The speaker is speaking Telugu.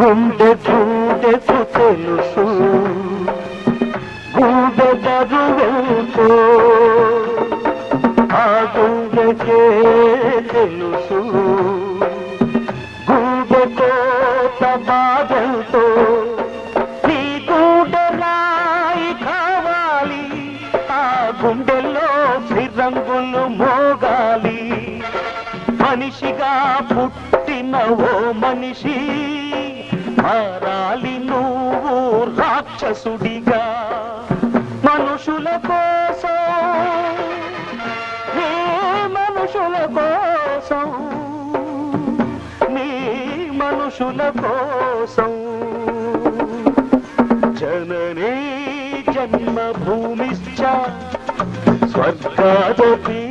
గుండె గుండెకు తెలుసు గుండె బరువెంతో ఆ గుండెకే తెలుసు గుండె కోత బాధంతో నీ గుండె రాయి కావాలి ఆ గుండెల్లో శ్రీరంగులు మోగాలి మనిషిగా పుట్టిన ఓ మనిషి మారాలి నువ్వు రాక్షసుడిగా మనుషుల కోసం నీ మనుషుల కోసం నీ మనుషుల కోసం జననీ జన్మభూమిశ్చ స్వర్గాదపి